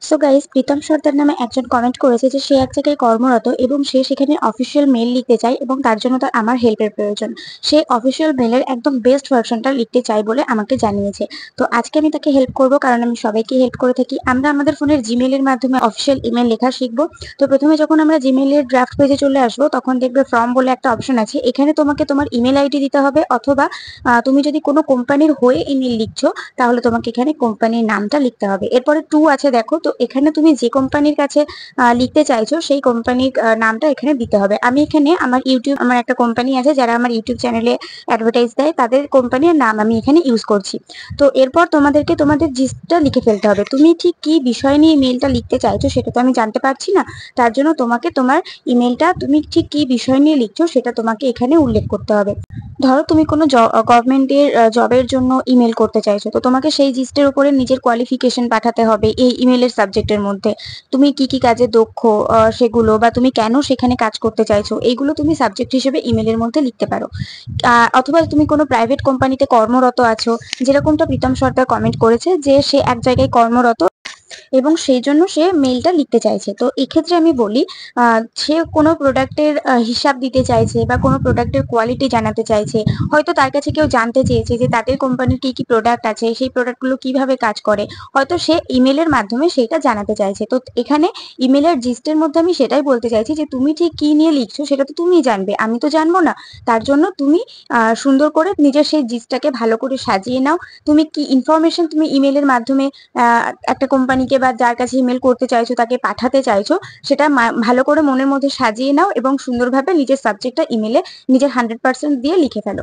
So guys, Pritam সর্দার নামে একজন comment করেছে যে সে এক জায়গায় কর্মরত এবং সে সেখানে অফিসিয়াল মেল লিখতে চায় এবং তার জন্য তার আমার হেল্পের প্রয়োজন। সে অফিসিয়াল মেলের একদম বেস্ট ভার্সনটা লিখতে চায় বলে আমাকে জানিয়েছে। তো আজকে আমি তাকে হেল্প করব, কারণ আমি সবাইকে হেল্প করে থাকি। আমরা আমাদের ফোনের জিমেইলের মাধ্যমে অফিসিয়াল ইমেল লেখা শিখবো। তো প্রথমে যখন আমরা জিমেইলের ড্রাফট পেজে চলে আসবো, তখন দেখবে ফর্ম বলে একটা অপশন আছে। এখানে তোমাকে তোমার ইমেল আইডি দিতে হবে, অথবা তুমি যদি কোনো কোম্পানির হয়ে ইমেল লিখছো তাহলে তোমাকে এখানে কোম্পানির নামটা লিখতে হবে। এরপরে টু আছে, দেখো। তো এখানে তুমি যে কোম্পানির কাছে লিখতে চাইছো সেই কোম্পানির নামটা এখানে দিতে হবে। আমি এখানে আমার একটা কোম্পানি আছে যারা আমার ইউটিউব চ্যানেলে অ্যাডভার্টাইজ দেয়, তাদের কোম্পানির নাম আমি এখানে ইউজ করছি। তো এরপর তোমাদেরকে তোমাদের জিস্টটা লিখে ফেলতে হবে। তুমি ঠিক কি বিষয় নিয়ে ইমেলটা লিখতে চাইছো সেটা তো আমি জানতে পারছি না। তার জন্য তোমাকে তোমার ইমেলটা তুমি ঠিক কি বিষয় নিয়ে লিখছো সেটা তোমাকে এখানে উল্লেখ করতে হবে। ধরো তুমি কোনো গভর্নমেন্টের জবের জন্য ইমেল করতে চাইছো, তো তোমাকে সেই জিস্টের উপরে নিজের কোয়ালিফিকেশন পাঠাতে হবে এই ইমেলের সাবজেক্টের মধ্যে। তুমি কি কি কাজে দক্ষ সেগুলো, বা তুমি কেন সেখানে কাজ করতে চাইছো, এইগুলো তুমি সাবজেক্ট হিসেবে ইমেলের মধ্যে লিখতে পারো। অথবা তুমি কোনো প্রাইভেট কোম্পানিতে কর্মরত আছো, যেরকমটা প্রীতম সর্দার কমেন্ট করেছে যে সে এক জায়গায় কর্মরত এবং সেই জন্য সে মেইলটা লিখতে চাইছে। তো এক্ষেত্রে আমি বলি, সে কোনো প্রোডাক্টের হিসাব দিতে চাইছে বা কোনো প্রোডাক্টের কোয়ালিটি জানাতে চাইছে। হয়তো তার কাছে কেউ জানতে চেয়েছে যে তাদের কোম্পানির কি কি প্রোডাক্ট আছে, সেই প্রোডাক্টগুলো কিভাবে কাজ করে। হয়তো সে ইমেলের মাধ্যমে সেটা জানাতে চাইছে। তো এখানে ইমেলের জিস্টের মধ্যে আমি সেটাই বলতে চাইছি যে তুমি ঠিক কি নিয়ে লিখছো সেটা তো তুমিই জানবে, আমি তো জানবো না। তার জন্য তুমি সুন্দর করে নিজের সেই জিস্টটাকে ভালো করে সাজিয়ে নাও। তুমি কি ইনফরমেশন তুমি ইমেলের মাধ্যমে একটা কোম্পানিকে বা যার কাছে ইমেল করতে চাইছো তাকে পাঠাতে চাইছো, সেটা ভালো করে মনের মধ্যে সাজিয়ে নাও এবং সুন্দরভাবে নিজের সাবজেক্টটা ইমেলে নিজের 100% দিয়ে লিখে ফেলো।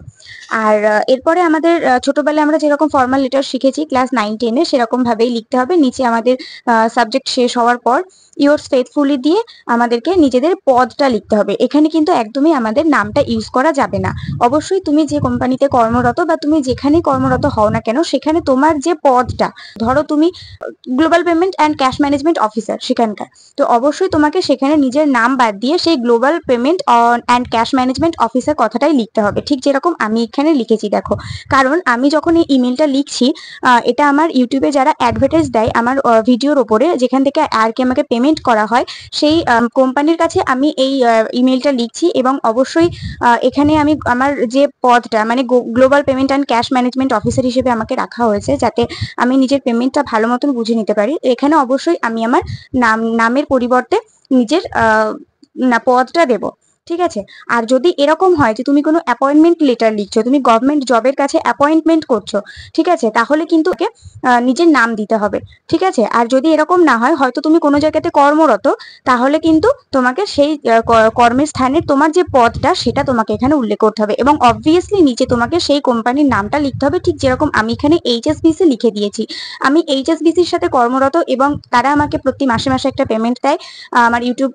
আর এরপরে আমাদের ছোটবেলায় আমরা যেরকম ফর্মাল লেটার শিখেছি ক্লাস 9-10-এ, সেরকম ভাবেই লিখতে হবে। নিচে আমাদের সাবজেক্ট শেষ হওয়ার পর ইয়োর্স ফেথফুলি দিয়ে আমাদেরকে নিজেদের পদটা লিখতে হবে। এখানে কিন্তু একদমই আমাদের নামটা ইউজ করা যাবে না। অবশ্যই তুমি যে কোম্পানিতে কর্মরত বা তুমি যেখানে কর্মরত হও না কেন, সেখানে তোমার যে পদটা, ধরো তুমি global payment and cash management officer সেখানকার, তো অবশ্যই তোমাকে সেখানে নিজের নাম বাদ দিয়ে সেই global payment and cash management officer কথাটাই লিখতে হবে, ঠিক যেরকম আমি এখানে লিখেছি। দেখো, কারণ আমি যখন এই ইমেলটা লিখছি, এটা আমার ইউটিউবে যারা অ্যাডভার্টাইজ দেয় আমার ভিডিওর ওপরে, যেখান থেকে আর কি আমাকে পেমেন্ট করা হয়, সেই কোম্পানির কাছে আমি এই ইমেলটা লিখছি। এবং অবশ্যই এখানে আমি আমার যে পদটা, মানে global payment and cash management officer হিসেবে আমাকে রাখা হয়েছে, যাতে আমি নিজের পেমেন্টটা ভালো মতন বুঝে নিতে পারি। এখানে অবশ্যই আমি আমার নামের পরিবর্তে নিজের পদটা দেব। ঠিক আছে। আর যদি এরকম হয় যে তুমি কোনো অ্যাপয়েন্টমেন্ট লেটার লিখছো, তুমি গভর্নমেন্ট জবের কাছে অ্যাপয়েন্টমেন্ট করছো, ঠিক আছে, তাহলে কিন্তু নিজের নাম দিতে হবে। ঠিক আছে। আর যদি এরকম না হয়, হয়তো তুমি কোনো জায়গাতে কর্মরত, তাহলে কিন্তু তোমাকে সেই কর্মের স্থানের তোমার যে পদটা সেটা তোমাকে এখানে উল্লেখ করতে হবে, এবং অবভিয়াসলি নিচে তোমাকে সেই কোম্পানির নামটা লিখতে হবে, ঠিক যেরকম আমি এখানে এইচএসবিসি লিখে দিয়েছি। আমি এইচএসবিসির সাথে কর্মরত এবং তারা আমাকে প্রতি মাসে মাসে একটা পেমেন্ট দেয়। আমার ইউটিউব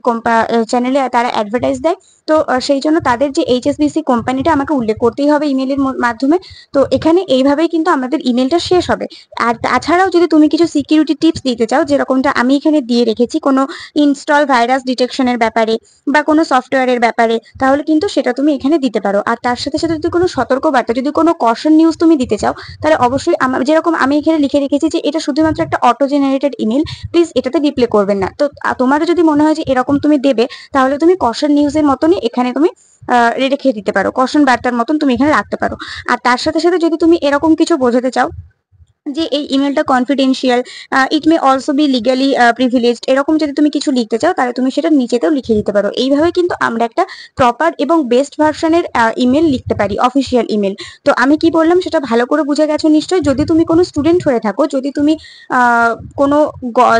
চ্যানেলে তারা অ্যাডভার্টাইজ দেয়। তো সেই জন্য তাদের যে এইচএসবিসি কোম্পানিটা আমাকে উল্লেখ করতেই হবে ইমেলের মাধ্যমে। তো এখানে এইভাবেই কিন্তু আমাদের ইমেলটা শেষ হবে। আর তাছাড়াও যদি তুমি কিছু সিকিউরিটি টিপস দিতে চাও, যেরকমটা আমি এখানে দিয়ে রেখেছি, কোনো ইনস্টল ভাইরাস ডিটেকশনের ব্যাপারে বা কোনো সফটওয়্যারের ব্যাপারে, তাহলে কিন্তু সেটা তুমি এখানে দিতে পারো। আর তার সাথে সাথে যদি কোনো সতর্কবার্তা, যদি কোনো কশন নিউজ তুমি দিতে চাও, তাহলে অবশ্যই যেরকম আমি এখানে লিখে রেখেছি যে এটা শুধুমাত্র একটা অটো জেনারেটেড ইমেল, প্লিজ এটাতে রিপ্লাই করবেন না। তো তোমারও যদি মনে হয় যে এরকম তুমি দেবে, তাহলে তুমি কশন নিউজের মতনই এখানে তুমি রেখে দিতে পারো, কশন বার্তার মতন তুমি এখানে রাখতে পারো। আর তার সাথে সাথে যদি তুমি এরকম কিছু বোঝাতে চাও যে এই ইমেলটা confidential, it may also be legally privileged, এরকম যদি তুমি কিছু লিখতে চাও, তাহলে তুমি সেটা নিচেতেও লিখে দিতে পারো। এইভাবে কিন্তু আমরা একটা প্রপার এবং বেস্ট ভার্সনের ইমেল লিখতে পারি, অফিসিয়াল ইমেল। তো আমি কি বললাম সেটা ভালো করে বুঝে গেছো নিশ্চয়ই। যদি তুমি কোনো স্টুডেন্ট হয়ে থাকো, যদি তুমি কোনো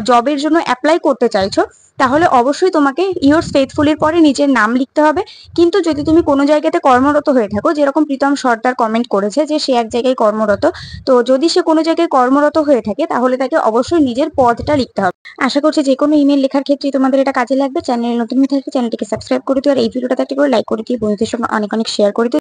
জবের জন্য অ্যাপ্লাই করতে চাইছো, তাহলে অবশ্যই তোমাকে ইয়োর্স ফেথফুলির পরে নিজের নাম লিখতে হবে। কিন্তু যদি তুমি কোনো জায়গাতে কর্মরত হয়ে থাকো, যেরকম প্রীতম সর্দার কমেন্ট করেছে যে সে এক জায়গায় কর্মরত, তো যদি সে কোনো জায়গায় কর্মরত হয়ে থাকে, তাহলে তাকে অবশ্যই নিজের পদটা লিখতে হবে। আশা করছি যে কোনো ইমেল লেখার ক্ষেত্রে তোমাদের এটা কাজে লাগবে। চ্যানেলে নতুন হয়ে থাকলে চ্যানেলটিকে সাবস্ক্রাইব করে দিও, আর এই ভিডিওটাতে একটা করে লাইক করে দিও, বন্ধুদের সঙ্গে অনেক অনেক শেয়ার করে দিও।